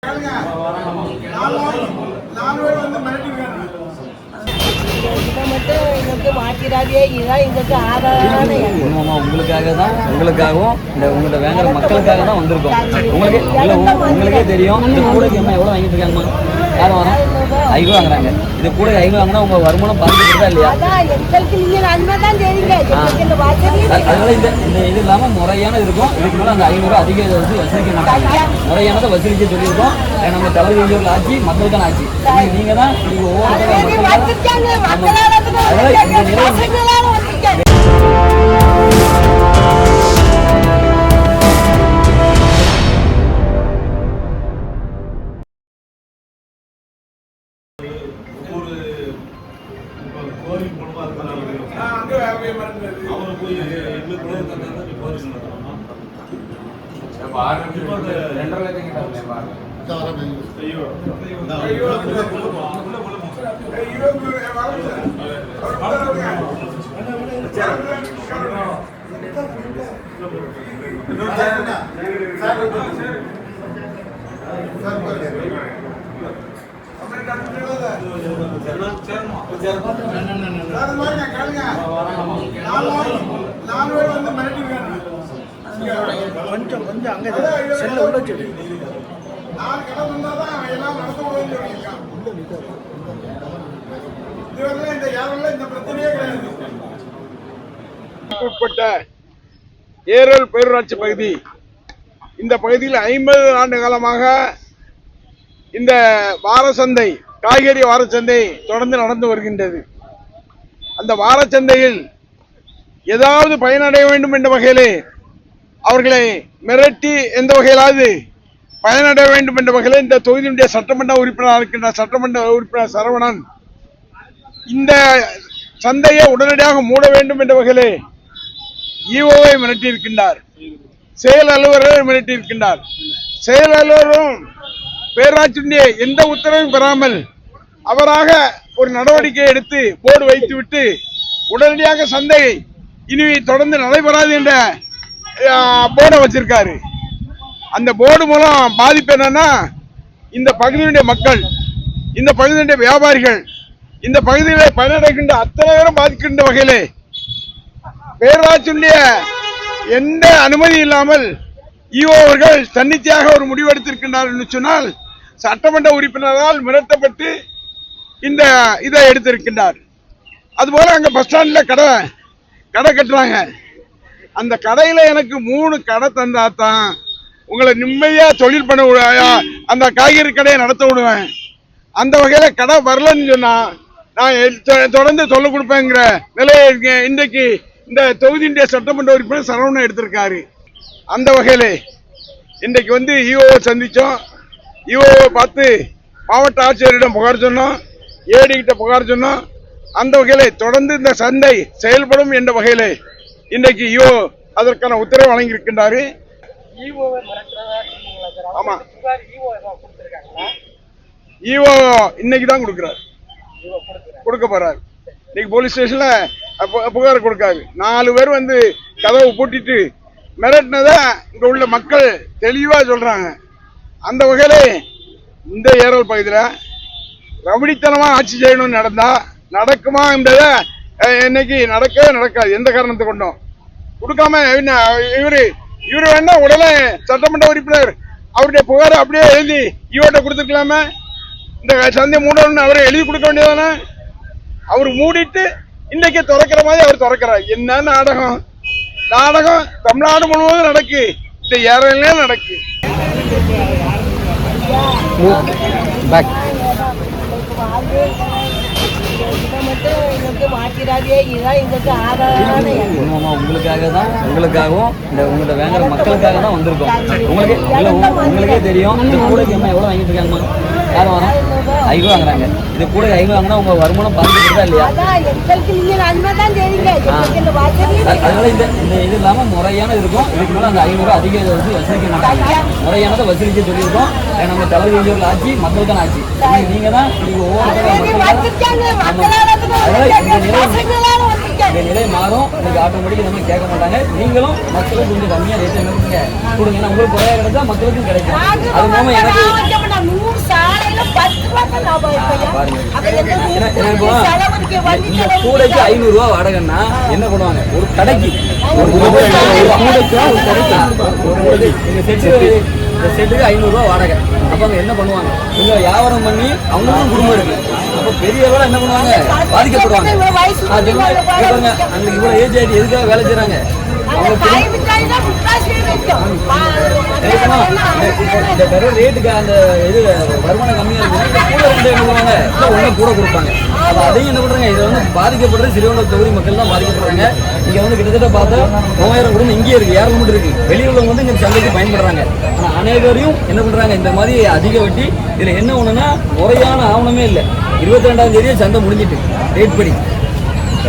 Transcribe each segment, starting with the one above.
உங்களுக்காகவும் உங்கள்கிட்ட வேங்குற மக்களுக்காக தான் வந்திருக்கோம். உங்களுக்கே தெரியும் இந்த கூடைக்கு அம்மா எவ்வளோ வாங்கிட்டு இருக்காங்கம்மா? யாரும் வரோம் 5 ரூபா வாங்குறாங்க. இது கூட 5 வாங்கினா உங்க வருமானம் பாதிக்கிறதா இல்லையா? அதனால இந்த இது இல்லாம முறையான இருக்கும். இதுக்கு மேலே அந்த 500 அதிக வந்து வசூலிக்க மாட்டாங்க. முறையானதை வசூலிக்க சொல்லியிருக்கோம். நம்ம தலைவர் ஆட்சி மக்களுக்கான ஆட்சி. நீங்க தான் நீங்க கொஞ்சம் கொஞ்சம் அங்கே செல்ல உள்ள சொல்லி உட்பட்ட ஏரல் பேரூராட்சி பகுதி. இந்த பகுதியில் 50 ஆண்டு காலமாக இந்த வாரச்சந்தை, காய்கறி வாரச்சந்தை தொடர்ந்து நடந்து வருகின்றது. அந்த வாரச்சந்தையில் ஏதாவது பயனடைய வேண்டும் என்ற வகையிலே அவர்களை மிரட்டி எந்த வகையிலாவது பயனடைய வேண்டும் என்ற வகையில் இந்த தொகுதியினுடைய சட்டமன்ற உறுப்பினராக இருக்கின்ற சட்டமன்ற உறுப்பினர் சரவணன் இந்த சந்தையை உடனடியாக மூட வேண்டும் என்ற வகையிலே ஈஓவை மிரட்டியிருக்கின்றார். செயல் அலுவலரை மிரட்டியிருக்கின்றார். செயல் அலுவலரும் பேராட்சியினுடைய எந்த உத்தரவும் பெறாமல் அவராக ஒரு நடவடிக்கை எடுத்து போர்டு வைத்துவிட்டு உடனடியாக சந்தை இனி தொடர்ந்து நடைபெறாது என்ற போர்டை வச்சிருக்காரு. அந்த போர்டு மூலம் பாதிப்பு என்னன்னா, இந்த பகுதியினுடைய மக்கள், இந்த பகுதியினுடைய வியாபாரிகள், இந்த பகுதியிலே பயனடைகின்ற அத்தனை பேரும் பாதிக்கின்ற வகையிலே பேரூராட்சியினுடைய எந்த அனுமதி இல்லாமல் ஈஓ அவர்கள் தன்னிச்சையாக ஒரு முடிவெடுத்திருக்கின்றார் என்று சொன்னால், சட்டமன்ற உறுப்பினரால் மிரட்டப்பட்டு இந்த இதை எடுத்திருக்கின்றார். அதுபோல அங்க பஸ் ஸ்டாண்ட்ல கடை கட்டுறாங்க. அந்த கடையில எனக்கு 3 கடை தந்தாத்தான் உங்களை நிம்மதியா தொழில் பண்ண அந்த காய்கறி கடையை நடத்த விடுவேன். அந்த வகையில கடை வரலன்னு சொன்னா நான் தொடர்ந்து சொல்ல கொடுப்பேங்கிற நிலையை இன்றைக்கு இந்த தொகுதியினுடைய சட்டமன்ற உறுப்பினர் சரவணன் எடுத்திருக்காரு. அந்த வகையில இன்றைக்கு வந்து ஈஓவை சந்திச்சோம். ஈஓவை பார்த்து மாவட்ட ஆட்சியரிடம் புகார் சொன்னோம், ஏடி கிட்ட புகார் சொன்னோம். அந்த வகையில தொடர்ந்து இந்த சந்தை செயல்படும் என்ற வகையில இன்றைக்கு ஈஓ அதற்கான உத்தரவு வழங்கியிருக்கின்றாரு. ஆமா, ஈஓ இன்னைக்கு தான் கொடுக்க போறாரு. இன்னைக்கு போலீஸ் ஸ்டேஷன்ல புகார் கொடுக்காரு. 4 பேர் வந்து கதவை பூட்டிட்டு மிரட்டினதை இங்க உள்ள மக்கள் தெளிவா சொல்றாங்க. அந்த வகையில இந்த ஏரல் பகுதியில் ரவுடித்தனமா ஆட்சி செய்யணும்னு நடந்தா நடக்குமா என்பதை இன்னைக்கு நடக்கவே நடக்காது. எந்த காரணத்தை கொண்டும் கொடுக்காம இவரு வேணா உடனே சட்டமன்ற உறுப்பினர் அவருடைய புகாரை அப்படியே எழுதி ஈவோட்ட கொடுத்துக்கலாமே. இந்த சந்தை மூடணும்னு அவரை எழுதி கொடுக்க வேண்டியதானே. அவர் மூடிட்டு இன்னைக்கு திறக்கிற மாதிரி அவர் திறக்கிறார். என்ன நாடகம்! நாடகம் தமிழ்நாடு முழுவதும் நடக்கு, இந்த ஏரல்லே நடக்கு. உங்களுக்காகவும் உங்கள்கிட்ட வேங்குற மக்களுக்காக தான் வந்திருக்கோம். உங்களுக்கே தெரியும் இந்த கூடைக்கு அம்மா எவ்வளோ வாங்கிட்டு இருக்காங்கம்மா? யாரும் வரோம் 5 ரூபா வாங்குறாங்க. இது கூட 5 வாங்கினா உங்க வருமானம் பாதிக்கிறதா இல்லையா? அதனால இந்த இது இல்லாம முறையான இருக்கும். இதுக்கு மேலே அந்த 500 அதிக வந்து வசூலிக்க மாட்டாங்க. முறையானதை வசூலிக்க சொல்லியிருக்கோம். நம்ம தலைவர் ஆட்சி மக்களுக்கான ஆட்சி. நீங்க தான் இந்த நிலை மாறும். உங்களுக்கு ஆட்டோமேட்டிக் நம்ம கேட்க மாட்டாங்க. நீங்களும் மக்களுக்கு கொஞ்சம் கம்மியா ரேட் கொடுங்க. உங்களுக்கு குறையா கிடைச்சா மக்களுக்கும் கிடைக்கும். அது மூலமா எனக்கு இந்த கூடைக்கு 500 ரூபா வாடகைன்னா என்ன பண்ணுவாங்க? ஒரு கடைக்கு இந்த செட்டுக்கு 500 ரூபா வாடகை. அப்ப அவங்க என்ன பண்ணுவாங்க? இவங்க வியாபாரம் பண்ணி அவங்களுக்கும் குடும்பம் இருக்கு. அப்ப பெரிய அளவுல என்ன பண்ணுவாங்க? பாதிக்கப்படுவாங்க. அந்த இவ்வளவு ஏஜ் ஆயிட்டு எதுக்காக வேலை செய்யறாங்க? ரேட்டுக்கு அந்த இது வருமானம் கம்மியா கூட கொடுப்பாங்க. அப்ப அதையும் என்ன பண்றாங்க? இதை வந்து பாதிக்கப்படுறது சிறுவண்ட தொகுதி மக்கள் தான் பாதிக்கப்படுறாங்க. இங்க வந்து கிட்டத்தட்ட பார்த்தா 3000 குடும்பம் இங்கே இருக்கு, 6 மட்டும் இருக்கு. வெளியுள்ளவங்க வந்து இந்த சந்தைக்கு பயன்படுறாங்க. ஆனா அனைவரையும் என்ன பண்றாங்க? இந்த மாதிரி அதிக வட்டி. இதுல என்ன ஒண்ணுன்னா முறையான ஆவணமே இல்லை. 22ஆம் தேதியே சந்தை முடிஞ்சிட்டு டேட் படி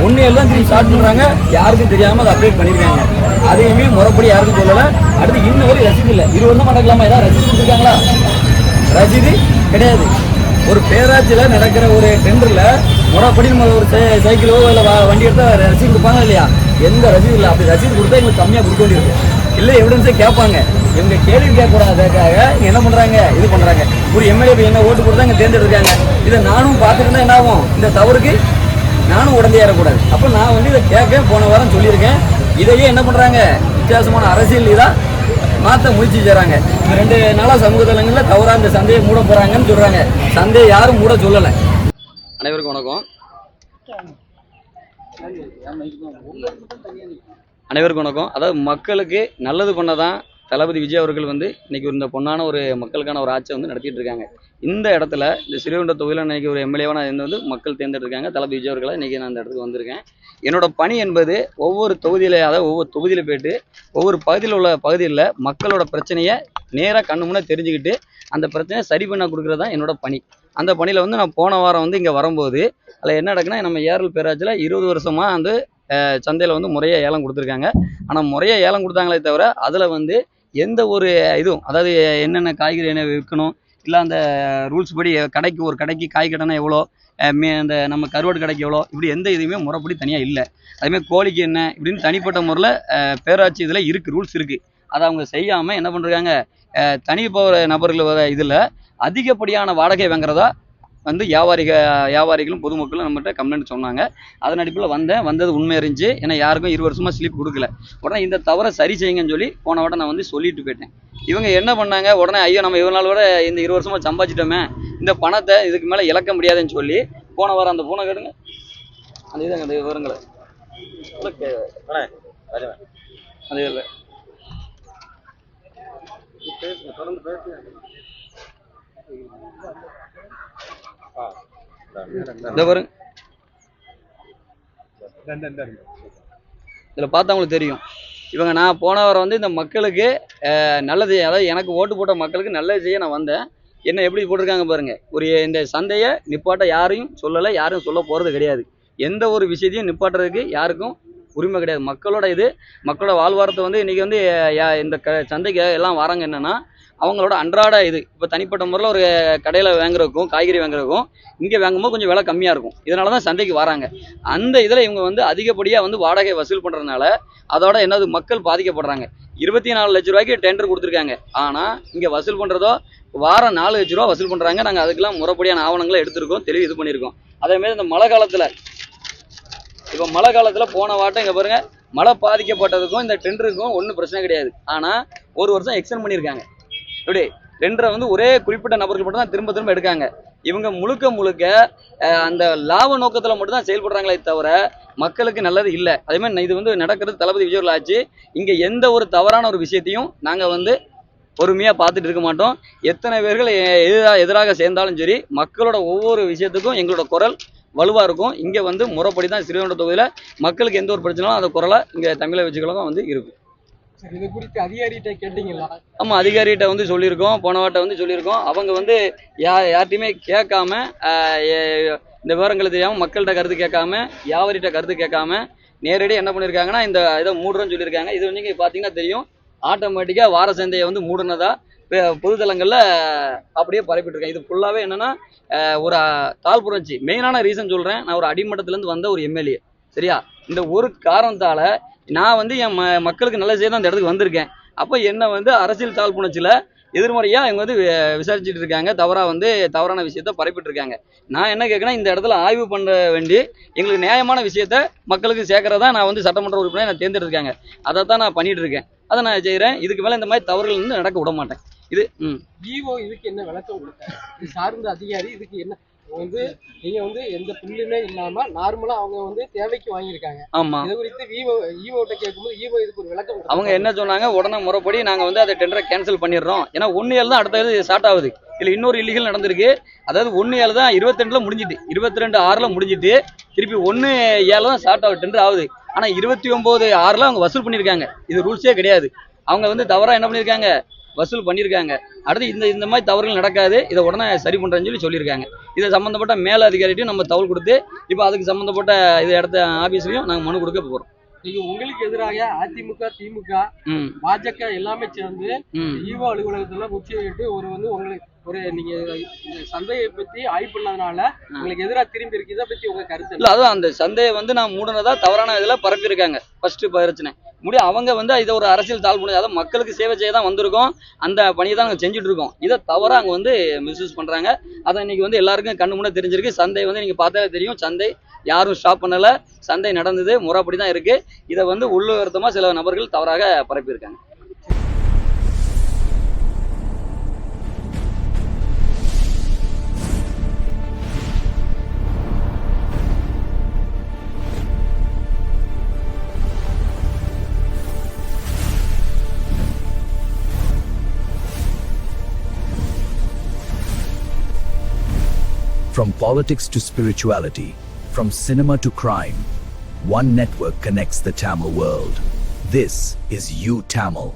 1 தான் திரும்பி ஸ்டார்ட் பண்றாங்க. யாருக்கும் தெரியாம அதை அப்டேட் பண்ணிருக்காங்க. அதையுமே முறைப்படி யாருக்கும் சொல்லல. அடுத்து இன்னும் வரை ரசீது இல்லை. 20 வருஷம் நடக்கலாமா? ஏதாவது ரசீது கொடுத்துருக்காங்களா? ரசீது கிடையாது. ஒரு பேராட்சியில நடக்கிற ஒரு டெண்டர்ல முறைப்படி நம்ம ஒரு சைக்கிளோ இல்லை வண்டி எடுத்தா ரசீது கொடுப்பாங்க இல்லையா? எந்த ரசீது இல்லை. அப்படி ரசீது கொடுத்தா எங்களுக்கு கம்மியா கொடுக்க வேண்டியிருக்கு. இல்லை எவிடன்ஸே கேட்பாங்க. இவங்க கேள்வி கேட்கக்கூடாதுக்காக என்ன பண்றாங்க? இது பண்றாங்க. ஒரு எம்எல்ஏ என்ன ஓட்டு கொடுத்தா இங்க தேர்ந்தெடுக்காங்க. இதை நானும் பார்த்துட்டு தான் என்ன ஆகும்? இந்த தவறுக்கு நானும் உடனே ஏறக்கூடாது. அப்போ நான் வந்து இதை கேட்க போன வாரம் சொல்லியிருக்கேன். இதையே என்ன பண்ணுறாங்க? வித்தியாசமான அரசியல் இதாக மாற்ற முயற்சி செய்கிறாங்க. இந்த 2 நாளாக சமூக தளங்களில் தவறாக இந்த சந்தையை மூட போகிறாங்கன்னு சொல்கிறாங்க. சந்தையை யாரும் மூட சொல்லலை. அனைவருக்கும் வணக்கம். அனைவருக்கும் வணக்கம். அதாவது மக்களுக்கு நல்லது பண்ணதான் தளபதி விஜய் அவர்கள் வந்து இன்னைக்கு இந்த பொன்னான ஒரு மக்களுக்கான ஒரு ஆட்சியை வந்து நடத்திட்டு இருக்காங்க. இந்த இடத்துல இந்த சிறுவண்ட தொகுதியில் இன்னைக்கு ஒரு எம்எல்ஏவான வந்து மக்கள் தேர்ந்தெடுத்திருக்காங்க தளபதி விஜய் அவர்களை. இன்னைக்கு நான் இந்த இடத்துக்கு வந்திருக்கேன். என்னோட பணி என்பது ஒவ்வொரு தொகுதியில, அதாவது ஒவ்வொரு தொகுதியில் போயிட்டு ஒவ்வொரு பகுதியில் உள்ள பகுதியில் மக்களோட பிரச்சனையை நேராக கண்ணு முன்னே தெரிஞ்சுக்கிட்டு அந்த பிரச்சனையை சரி பண்ண கொடுக்குறது தான் என்னோட பணி. அந்த பணியில் வந்து நான் போன வாரம் வந்து இங்கே வரும்போது அதில் என்ன நடக்குன்னா, நம்ம ஏரல் பேராட்சியில் 20 வருஷமாக வந்து சந்தையில் வந்து முறையாக ஏலம் கொடுத்துருக்காங்க. ஆனால் முறையாக ஏலம் கொடுத்தாங்களே தவிர அதில் வந்து எந்த ஒரு இதுவும், அதாவது என்னென்ன காய்கறி என்ன விற்கணும், இல்லை அந்த ரூல்ஸ் படி கடைக்கு ஒரு கடைக்கு காய் கடைனா எவ்வளோ, அந்த நம்ம கருவாடு கடைக்கு எவ்வளோ, இப்படி எந்த இதுவுமே முறைப்படி தனியாக இல்லை. அதுமாதிரி கோழிக்கு என்ன இப்படின்னு தனிப்பட்ட முறையில் பேராட்சி இதில் இருக்குது, ரூல்ஸ் இருக்குது. அதை அவங்க செய்யாமல் என்ன பண்ணுறாங்க? தனிப்பட்ட நபர்கள் இதில் அதிகப்படியான வாடகை வாங்குறதா வந்து வியாபாரிகளும் பொதுமக்களும் நம்மகிட்ட கம்ப்ளைண்ட் சொன்னாங்க. அதன் அடிப்படையில் வந்தது உண்மை இருந்துச்சு. ஏன்னா யாருக்கும் 20 வருஷமா ஸ்லிப் கொடுக்கல. உடனே இந்த தவறை சரி செய்யுங்கன்னு சொல்லி போன வாரம் நான் வந்து சொல்லிட்டு போயிட்டேன். இவங்க என்ன பண்ணாங்க? உடனே ஐயோ நம்ம இவ்வளோ நாள் விட இந்த 20 வருஷமா சம்பாதிச்சிட்டோமே, இந்த பணத்தை இதுக்கு மேலே இழக்க முடியாதுன்னு சொல்லி போன வாரம் அந்த பூனை கேடுங்க அந்த இதாங்க அந்த விவரங்களை அது இல்லை தொடர்ந்து பேசுங்க. இதுல பார்த்தா உங்களுக்கு தெரியும். இவங்க நான் போன வாரம் வந்து இந்த மக்களுக்கு நல்லது, அதாவது எனக்கு ஓட்டு போட்ட மக்களுக்கு நல்லது செய்ய நான் வந்தேன். என்ன எப்படி போட்டிருக்காங்க பாருங்க. ஒரு இந்த சந்தையை நிப்பாட்ட யாரையும் சொல்லலை, யாரும் சொல்ல போறது கிடையாது. எந்த ஒரு விஷயத்தையும் நிப்பாட்டுறதுக்கு யாருக்கும் உரிமை கிடையாது. மக்களோட இது, மக்களோட வாழ்வாரத்தை வந்து இன்னைக்கு வந்து இந்த சந்தைக்கு எல்லாம் வராங்க. என்னன்னா அவங்களோட அன்றாட இது. இப்போ தனிப்பட்ட முறையில் ஒரு கடையில் வாங்குறதுக்கும் காய்கறி வாங்குறதுக்கும் இங்கே வாங்கும்போது கொஞ்சம் விலை கம்மியாக இருக்கும். இதனால தான் சந்தைக்கு வராங்க. அந்த இதில் இவங்க வந்து அதிகப்படியாக வந்து வாடகை வசூல் பண்ணுறதுனால அதோட என்னது மக்கள் பாதிக்கப்படுறாங்க. 24 லட்ச ரூபாய்க்கு டெண்டர் கொடுத்துருக்காங்க. ஆனால் இங்கே வசூல் பண்ணுறதோ வாரம் 4 லட்ச ரூபா வசூல் பண்ணுறாங்க. நாங்கள் அதுக்கெல்லாம் முறைப்படியான ஆவணங்களை எடுத்திருக்கோம், தெளிவு இது பண்ணியிருக்கோம். அதேமாதிரி இந்த மழை காலத்தில், இப்போ மழை காலத்தில் போன வாட்டம் இங்கே பாருங்கள், மழை பாதிக்கப்பட்டதுக்கும் இந்த டெண்டருக்கும் ஒன்றும் பிரச்சனை கிடையாது. ஆனால் ஒரு வருஷம் எக்ஸ்டெண்ட் பண்ணியிருக்காங்க. இப்படி டெண்டரை வந்து ஒரே குறிப்பிட்ட நபர்கள் மட்டும் தான் திரும்ப திரும்ப எடுக்காங்க. இவங்க முழுக்க அந்த லாப நோக்கத்தில் மட்டும் தான் செயல்படுறாங்களே தவிர மக்களுக்கு நல்லது இல்லை. அதே மாதிரி இது வந்து நடக்கிறது தளபதி விஜய் ஆட்சி. இங்கே எந்த ஒரு தவறான ஒரு விஷயத்தையும் நாங்கள் வந்து பொறுமையாக பார்த்துட்டு இருக்க மாட்டோம். எத்தனை பேர்கள் எதிராக சேர்ந்தாலும் சரி, மக்களோட ஒவ்வொரு விஷயத்துக்கும் எங்களோட குரல் வலுவாக இருக்கும். இங்கே வந்து முறைப்படி தான் சிறுவண்ட தொகுதியில் மக்களுக்கு எந்த ஒரு பிரச்சனையும் அந்த குரலை இங்கே தமிழக விஜயகழகம் வந்து இருக்கும். இது குறித்து அதிகாரிகிட்ட கேட்டீங்களா? ஆமாம், அதிகாரிகிட்ட வந்து சொல்லியிருக்கோம், போன வாட்டம் வந்து சொல்லியிருக்கோம். அவங்க வந்து யார்ட்டையுமே கேட்காம, இந்த விவரங்களை தெரியாமல் மக்கள்கிட்ட கருத்து கேட்காம, வியாபாரிகிட்ட கருத்து கேட்காம நேரடியாக என்ன பண்ணியிருக்காங்கன்னா இந்த இதை மூடுறோன்னு சொல்லியிருக்காங்க. இது வந்து நீங்கள் பார்த்தீங்கன்னா தெரியும், ஆட்டோமேட்டிக்காக வார சந்தையை வந்து மூடுனதா பொதுத்தலங்களில் அப்படியே பரப்பிட்டு இருக்கேன். இது ஃபுல்லாகவே என்னென்னா ஒரு தாழ்புரட்சி. மெயினான ரீசன் சொல்கிறேன், நான் ஒரு அடிமட்டத்துலேருந்து வந்த ஒரு எம்எல்ஏ, சரியா? இந்த ஒரு காரணத்தால் நான் வந்து என் மக்களுக்கு நல்ல செய்ய தான் அந்த இடத்துக்கு வந்திருக்கேன். அப்போ என்ன வந்து அரசியல் தாழ்ப்புணர்ச்சியில் எதிர்மறையாக இவங்க வந்து விசாரிச்சுட்டு இருக்காங்க, தவறான விஷயத்த பரப்பிட்டு இருக்காங்க. நான் என்ன கேட்குறேன், இந்த இடத்துல ஆய்வு பண்ண வேண்டி எங்களுக்கு நியாயமான விஷயத்த மக்களுக்கு சேர்க்கறதா நான் வந்து சட்டமன்ற உறுப்பினர் நான் தேர்ந்தெடுத்திருக்காங்க. அதை தான் நான் பண்ணிட்டு இருக்கேன், அதை நான் செய்கிறேன். இதுக்கு மேலே இந்த மாதிரி தவறுகள் வந்து நடக்க விட மாட்டேன். இது ஈவோ இதுக்கு என்ன விளக்கம் கொடுத்தாங்க? இது சார்ந்த அதிகாரி இதுக்கு என்ன வந்து நீங்க வந்து எந்த புள்ளுமே இல்லாம நார்மலா அவங்க வந்து தேவைக்கு வாங்கியிருக்காங்க. ஆமா, இது குறித்து ஈவோட்ட கேட்கும்போது ஈவோ இதுக்கு ஒரு விளக்கம் கொடுத்தாங்க. அவங்க என்ன சொன்னாங்க, உடனே முறைப்படி நாங்கள் வந்து அதை டெண்டரை கேன்சல் பண்ணிடுறோம். ஏன்னா 1 தான் அடுத்த ஸ்டார்ட் ஆகுது. இல்லை இன்னொரு இல்லீகல் நடந்திருக்கு. அதாவது 1 தான் 22ல முடிஞ்சிட்டு, 22/6 முடிஞ்சிட்டு, திருப்பி 1/7 தான் ஸ்டார்ட் ஆகுது, டெண்டர் ஆகுது. ஆனால் 29/6 அவங்க வசூல் பண்ணியிருக்காங்க. இது ரூல்ஸே கிடையாது. அவங்க வந்து தவறாக என்ன பண்ணியிருக்காங்க, வசூல் பண்ணியிருக்காங்க. அடுத்து இந்த மாதிரி தவறுகள் நடக்காது, இதை உடனே சரி பண்ணுறேன்னு சொல்லியிருக்காங்க. இதை சம்மந்தப்பட்ட மேல அதிகாரிட்டையும் நம்ம தகவல் கொடுத்து இப்போ அதுக்கு சம்மந்தப்பட்ட இது இடத்த ஆஃபீஸ்லையும் நாங்கள் மனு கொடுக்க போகிறோம். நீங்க உங்களுக்கு எதிராக அதிமுக, திமுக, பாஜக எல்லாமே சேர்ந்து ஈவோ அலுவலகத்துல முற்றுகையிட்டு உங்களுக்கு நீங்க சந்தையை பத்தி ஆய்வு பண்ணதுனால உங்களுக்கு எதிராக திரும்பி இருக்கு. இதை பத்தி உங்க கருத்து இல்ல? அதுவும் அந்த சந்தையை வந்து நான் மூடனதா தவறான இதுல பரப்பி இருக்காங்க. ஃபர்ஸ்ட் பிரச்சனை முடியும். அவங்க வந்து இதை ஒரு அரசியல் தாழ் பண்ணி, அதாவது மக்களுக்கு சேவை செய்ய தான் வந்திருக்கோம், அந்த பணியை தான் நாங்கள் செஞ்சுட்டு இருக்கோம். இதை தவறா அங்கே வந்து மிஸ்யூஸ் பண்றாங்க. அதை இன்னைக்கு வந்து எல்லாருக்கும் கண்ணு முன்னே தெரிஞ்சிருக்கு. சந்தை வந்து நீங்க பார்த்தாலே தெரியும், சந்தை யாரும் ஸ்டாப் பண்ணல, சந்தை நடந்தது, முறைப்படி தான் இருக்கு. இதை வந்து உள்ளுவர்த்தமா சில நபர்கள் தவறாக பரப்பியிருக்காங்க. From politics to spirituality, from cinema to crime, one network connects the Tamil world. This is U Tamil.